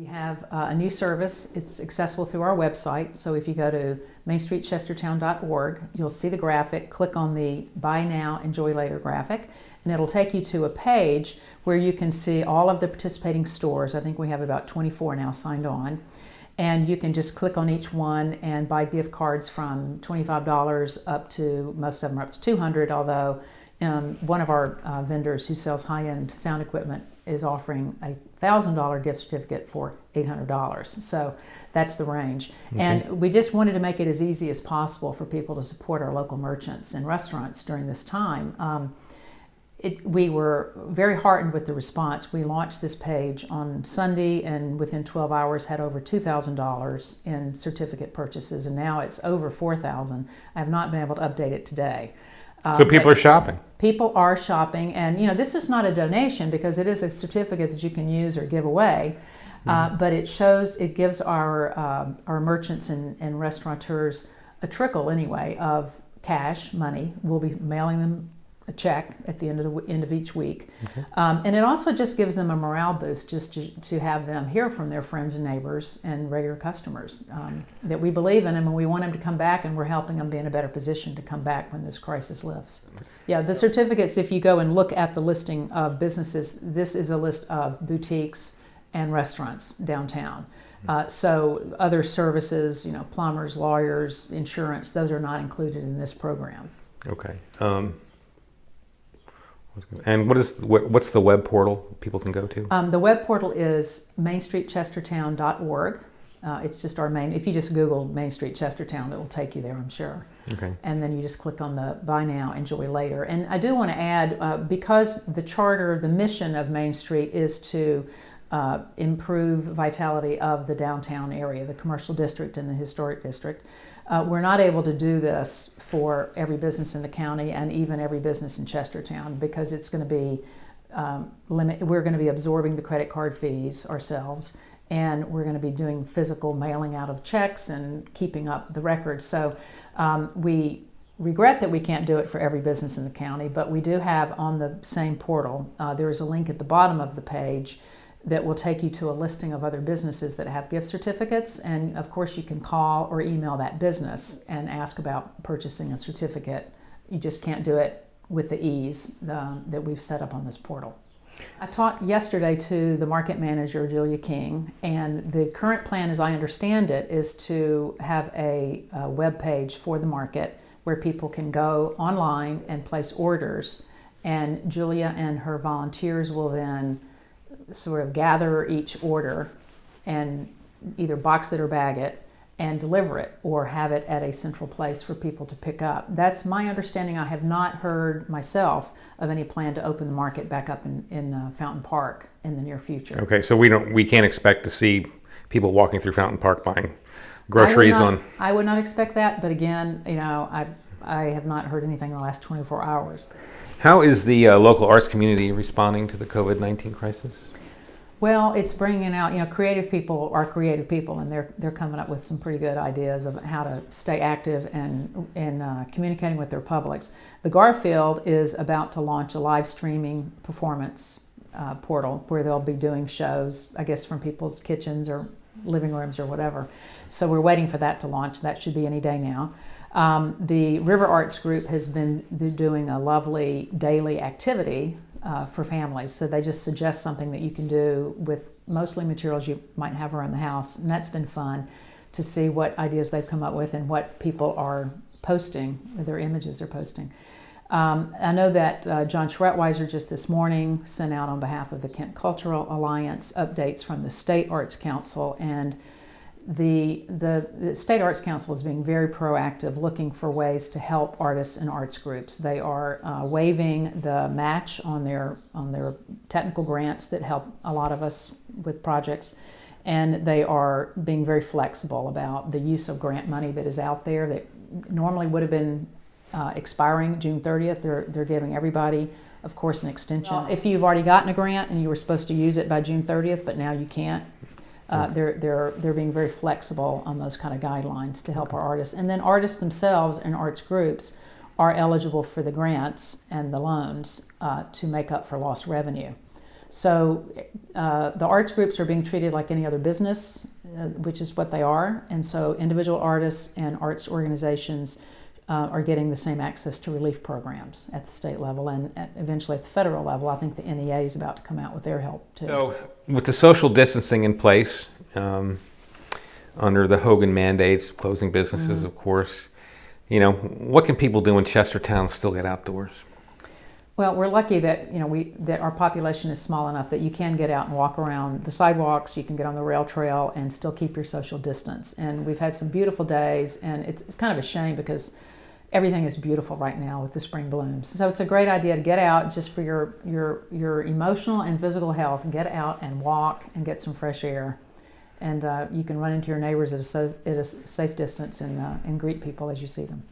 We have a new service. It's accessible through our website. So if you go to mainstreetchestertown.org, you'll see the graphic. Click on the Buy Now, Enjoy Later graphic, and it'll take you to a page where you can see all of the participating stores. I think we have about 24 now signed on. And you can just click on each one and buy gift cards from $25 up to, most of them are up to $200, although one of our vendors who sells high-end sound equipment is offering a $1,000 gift certificate for $800. So that's the range. Okay. And we just wanted to make it as easy as possible for people to support our local merchants and restaurants during this time. We were very heartened with the response. We launched this page on Sunday and within 12 hours had over $2,000 in certificate purchases, and now it's over $4,000. I have not been able to update it today. So people are shopping. People are shopping, and this is not a donation because it is a certificate that you can use or give away, but it gives our merchants and restaurateurs a trickle anyway of cash money. We'll be mailing them a check at the end of each week, and it also just gives them a morale boost just to have them hear from their friends and neighbors and regular customers that we believe in them and we want them to come back, and we're helping them be in a better position to come back when this crisis lifts. Yeah, the certificates, if you go and look at the listing of businesses, this is a list of boutiques and restaurants downtown. So other services, plumbers, lawyers, insurance, those are not included in this program. Okay. And what's the web portal people can go to? The web portal is mainstreetchestertown.org. It's just our main. If you just Google Main Street Chestertown, it'll take you there, I'm sure. Okay. And then you just click on the Buy Now, Enjoy Later. And I do want to add, because the charter, the mission of Main Street is to improve vitality of the downtown area, the commercial district and the historic district. We're not able to do this for every business in the county and even every business in Chestertown because it's going to be we're going to be absorbing the credit card fees ourselves, and we're going to be doing physical mailing out of checks and keeping up the records. So we regret that we can't do it for every business in the county, but we do have on the same portal, there is a link at the bottom of the page that will take you to a listing of other businesses that have gift certificates. And of course you can call or email that business and ask about purchasing a certificate. You just can't do it with the ease that we've set up on this portal. I talked yesterday to the market manager, Julia King, and the current plan, as I understand it, is to have a web page for the market where people can go online and place orders, and Julia and her volunteers will then sort of gather each order and either box it or bag it and deliver it or have it at a central place for people to pick up. That's my understanding. I have not heard myself of any plan to open the market back up in Fountain Park in the near future. Okay, so we can't expect to see people walking through Fountain Park buying groceries I would not expect that, but again, I have not heard anything in the last 24 hours. How is the local arts community responding to the COVID-19 crisis? Well, it's bringing out, creative people are creative people, and they're coming up with some pretty good ideas of how to stay active and communicating with their publics. The Garfield is about to launch a live streaming performance portal where they'll be doing shows, I guess, from people's kitchens or living rooms or whatever. So we're waiting for that to launch. That should be any day now. The River Arts Group has been doing a lovely daily activity for families. So they just suggest something that you can do with mostly materials you might have around the house. And that's been fun to see what ideas they've come up with and what people are posting, their images they're posting. I know that John Schretweiser just this morning sent out on behalf of the Kent Cultural Alliance updates from the State Arts Council, and the State Arts Council is being very proactive, looking for ways to help artists and arts groups. They are waiving the match on their technical grants that help a lot of us with projects, and they are being very flexible about the use of grant money that is out there that normally would have been expiring June 30th. They're giving everybody, of course, an extension. If you've already gotten a grant and you were supposed to use it by June 30th, but now you can't, they're being very flexible on those kind of guidelines to help our artists. And then artists themselves and arts groups are eligible for the grants and the loans to make up for lost revenue. So the arts groups are being treated like any other business, which is what they are. And so individual artists and arts organizations are getting the same access to relief programs at the state level and eventually at the federal level. I think the NEA is about to come out with their help too. So with the social distancing in place, under the Hogan mandates, closing businesses, of course, what can people do in Chestertown and still get outdoors? Well, we're lucky that that our population is small enough that you can get out and walk around the sidewalks. You can get on the rail trail and still keep your social distance. And we've had some beautiful days, and it's kind of a shame because everything is beautiful right now with the spring blooms. So it's a great idea to get out just for your emotional and physical health. Get out and walk and get some fresh air. And you can run into your neighbors at a safe distance and greet people as you see them.